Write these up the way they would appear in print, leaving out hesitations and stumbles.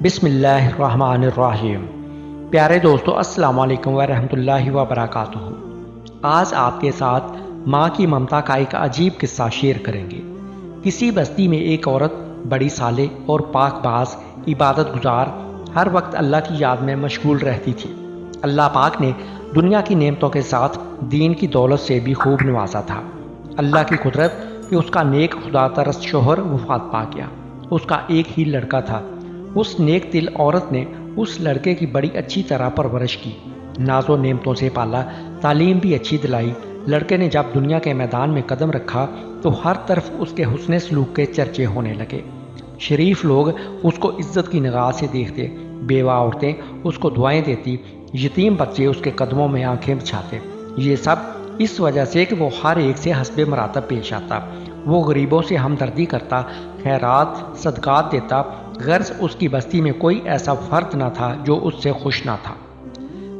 بسم اللہ الرحمن الرحیم۔ پیارے دوستو، السلام علیکم ورحمۃ اللہ وبرکاتہ۔ آج آپ کے ساتھ ماں کی ممتا کا ایک عجیب قصہ شیئر کریں گے۔ کسی بستی میں ایک عورت بڑی صالح اور پاک باز، عبادت گزار، ہر وقت اللہ کی یاد میں مشغول رہتی تھی۔ اللہ پاک نے دنیا کی نعمتوں کے ساتھ دین کی دولت سے بھی خوب نوازا تھا۔ اللہ کی قدرت کہ اس کا نیک خدا ترس شوہر وفات پا گیا۔ اس کا ایک ہی لڑکا تھا۔ اس نیک دل عورت نے اس لڑکے کی بڑی اچھی طرح پرورش کی، ناز و نعمتوں سے پالا، تعلیم بھی اچھی دلائی۔ لڑکے نے جب دنیا کے میدان میں قدم رکھا تو ہر طرف اس کے حسن سلوک کے چرچے ہونے لگے۔ شریف لوگ اس کو عزت کی نگاہ سے دیکھتے، بیوہ عورتیں اس کو دعائیں دیتی، یتیم بچے اس کے قدموں میں آنکھیں بچھاتے۔ یہ سب اس وجہ سے کہ وہ ہر ایک سے حسب مراتب پیش آتا، وہ غریبوں سے ہمدردی کرتا، خیرات صدقات دیتا۔ غرض اس کی بستی میں کوئی ایسا فرد نہ تھا جو اس سے خوش نہ تھا۔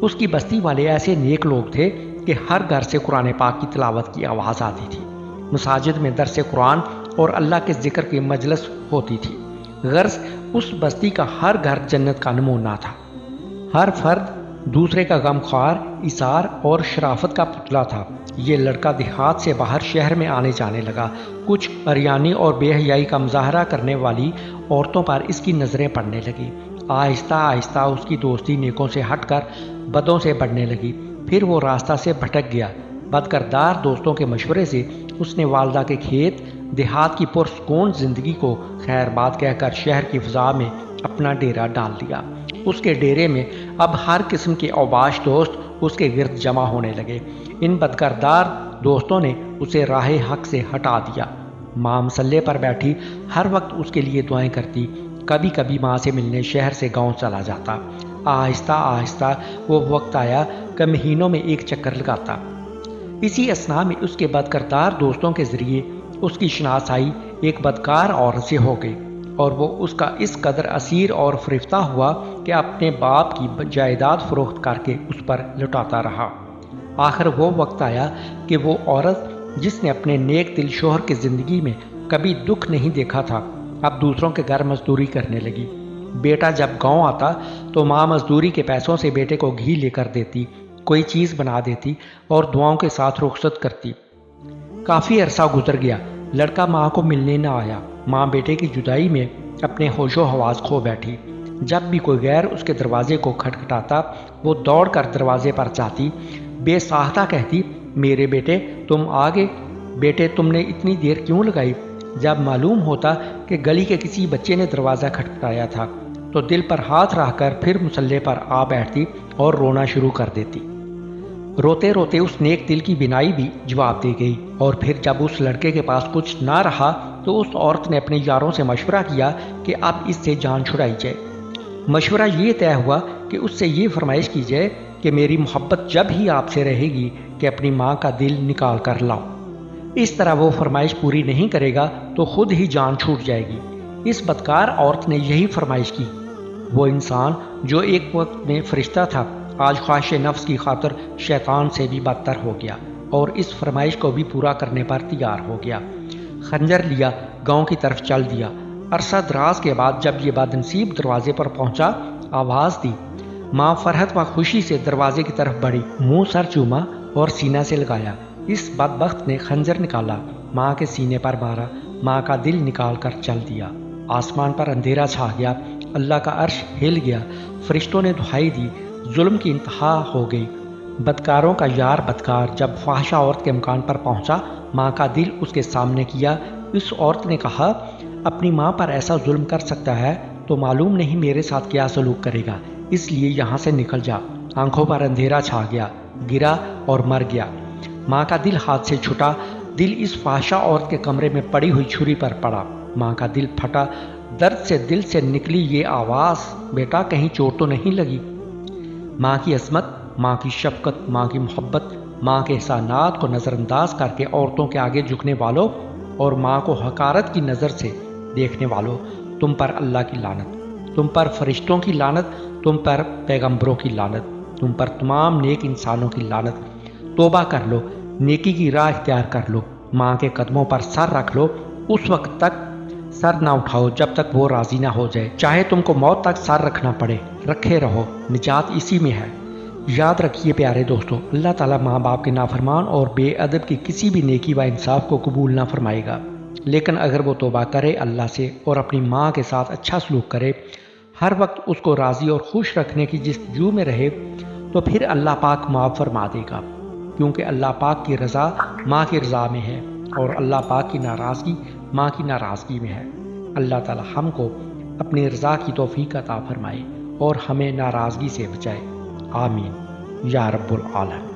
اس کی بستی والے ایسے نیک لوگ تھے کہ ہر گھر سے قرآن پاک کی تلاوت کی آواز آتی تھی، مساجد میں درس قرآن اور اللہ کے ذکر کی مجلس ہوتی تھی۔ غرض اس بستی کا ہر گھر جنت کا نمونہ تھا۔ ہر فرد دوسرے کا غم خوار، ایثار اور شرافت کا پتلا تھا۔ یہ لڑکا دیہات سے باہر شہر میں آنے جانے لگا۔ کچھ عریانی اور بے حیائی کا مظاہرہ کرنے والی عورتوں پر اس کی نظریں پڑنے لگی۔ آہستہ آہستہ اس کی دوستی نیکوں سے ہٹ کر بدوں سے بڑھنے لگی۔ پھر وہ راستہ سے بھٹک گیا۔ بدکردار دوستوں کے مشورے سے اس نے والدہ کے کھیت، دیہات کی پرسکون زندگی کو خیر بات کہہ کر شہر کی فضا میں اپنا ڈیرا ڈال دیا۔ اس کے ڈیرے میں اب ہر قسم کے اوباش دوست اس کے گرد جمع ہونے لگے۔ ان بدکردار دوستوں نے اسے راہ حق سے ہٹا دیا۔ ماں مسلح پر بیٹھی ہر وقت اس کے لیے دعائیں کرتی۔ کبھی کبھی ماں سے ملنے شہر سے گاؤں چلا جاتا۔ آہستہ آہستہ وہ وقت آیا کہ مہینوں میں ایک چکر لگاتا۔ اسی اثناء میں اس کے بدکردار دوستوں کے ذریعے اس کی شناسائی ایک بدکار عورت سے ہو گئی، اور وہ اس کا اس قدر اسیر اور فریفتہ ہوا کہ اپنے باپ کی جائیداد فروخت کر کے اس پر لٹاتا رہا۔ آخر وہ وقت آیا کہ وہ عورت جس نے اپنے نیک دل شوہر کی زندگی میں کبھی دکھ نہیں دیکھا تھا، اب دوسروں کے گھر مزدوری کرنے لگی۔ بیٹا جب گاؤں آتا تو ماں مزدوری کے پیسوں سے بیٹے کو گھی لے کر دیتی، کوئی چیز بنا دیتی اور دعاؤں کے ساتھ رخصت کرتی۔ کافی عرصہ گزر گیا، لڑکا ماں کو ملنے نہ آیا۔ ماں بیٹے کی جدائی میں اپنے ہوش و حواس کھو بیٹھی۔ جب بھی کوئی غیر اس کے دروازے کو کھٹکھٹاتا، وہ دوڑ کر دروازے پر جاتی، بے ساختہ کہتی، میرے بیٹے تم آ گئے، بیٹے تم نے اتنی دیر کیوں لگائی؟ جب معلوم ہوتا کہ گلی کے کسی بچے نے دروازہ کھٹکھٹایا تھا تو دل پر ہاتھ رکھ کر پھر مصلے پر آ بیٹھتی اور رونا شروع کر دیتی۔ روتے روتے اس نیک دل کی بینائی بھی جواب دے گئی، اور پھر جب اس لڑکے کے پاس کچھ نہ رہا تو اس عورت نے اپنے یاروں سے مشورہ کیا کہ اب اس سے جان چھڑائی جائے۔ مشورہ یہ طے ہوا کہ اس سے یہ فرمائش کی جائے کہ میری محبت جب ہی آپ سے رہے گی کہ اپنی ماں کا دل نکال کر لاؤ۔ اس طرح وہ فرمائش پوری نہیں کرے گا تو خود ہی جان چھوٹ جائے گی۔ اس بدکار عورت نے یہی فرمائش کی۔ وہ انسان جو ایک وقت میں فرشتہ تھا، آج خواہش نفس کی خاطر شیطان سے بھی بدتر ہو گیا، اور اس فرمائش کو بھی پورا کرنے پر تیار ہو گیا۔ خنجر لیا، گاؤں کی طرف چل دیا۔ عرصہ دراز کے بعد جب یہ بدنصیب دروازے پر پہنچا، آواز دی۔ ماں فرحت و خوشی سے دروازے کی طرف بڑھی، منہ سر چوما اور سینہ سے لگایا۔ اس بدبخت نے خنجر نکالا، ماں کے سینے پر مارا، ماں کا دل نکال کر چل دیا۔ آسمان پر اندھیرا چھا گیا، اللہ کا عرش ہل گیا، فرشتوں نے دہائی دی، ظلم کی انتہا ہو گئی۔ بدکاروں کا یار بدکار جب فاحشہ عورت کے مکان پر پہنچا، ماں کا دل اس کے سامنے کیا۔ اس عورت نے کہا، اپنی ماں پر ایسا ظلم کر سکتا ہے تو معلوم نہیں میرے ساتھ کیا سلوک کرے گا، اس لیے یہاں سے نکل جا۔ آنکھوں پر اندھیرا چھا گیا، گرا اور مر گیا۔ ماں کا دل ہاتھ سے چھٹا، دل اس فاحشہ عورت کے کمرے میں پڑی ہوئی چھری پر پڑا۔ ماں کا دل پھٹا، درد سے دل سے نکلی یہ آواز، بیٹا کہیں چوٹ تو نہیں لگی؟ ماں کی عظمت، ماں کی شفقت، ماں کی محبت، ماں کے احسانات کو نظر انداز کر کے عورتوں کے آگے جھکنے والوں اور ماں کو حقارت کی نظر سے دیکھنے والوں، تم پر اللہ کی لعنت، تم پر فرشتوں کی لعنت، تم پر پیغمبروں کی لعنت، تم پر تمام نیک انسانوں کی لعنت۔ توبہ کر لو، نیکی کی راہ اختیار کر لو، ماں کے قدموں پر سر رکھ لو، اس وقت تک سر نہ اٹھاؤ جب تک وہ راضی نہ ہو جائے، چاہے تم کو موت تک سر رکھنا پڑے، رکھے رہو، نجات اسی میں ہے۔ یاد رکھیے پیارے دوستو، اللہ تعالیٰ ماں باپ کے نافرمان اور بے ادب کی کسی بھی نیکی و انصاف کو قبول نہ فرمائے گا، لیکن اگر وہ توبہ کرے اللہ سے اور اپنی ماں کے ساتھ اچھا سلوک کرے، ہر وقت اس کو راضی اور خوش رکھنے کی جستجو میں رہے، تو پھر اللہ پاک معاف فرما دے گا، کیونکہ اللہ پاک کی رضا ماں کی رضا میں ہے اور اللہ پاک کی ناراضگی ماں کی ناراضگی میں ہے۔ اللہ تعالی ہم کو اپنی رضا کی توفیق عطا فرمائے اور ہمیں ناراضگی سے بچائے، آمین یا رب العالمین۔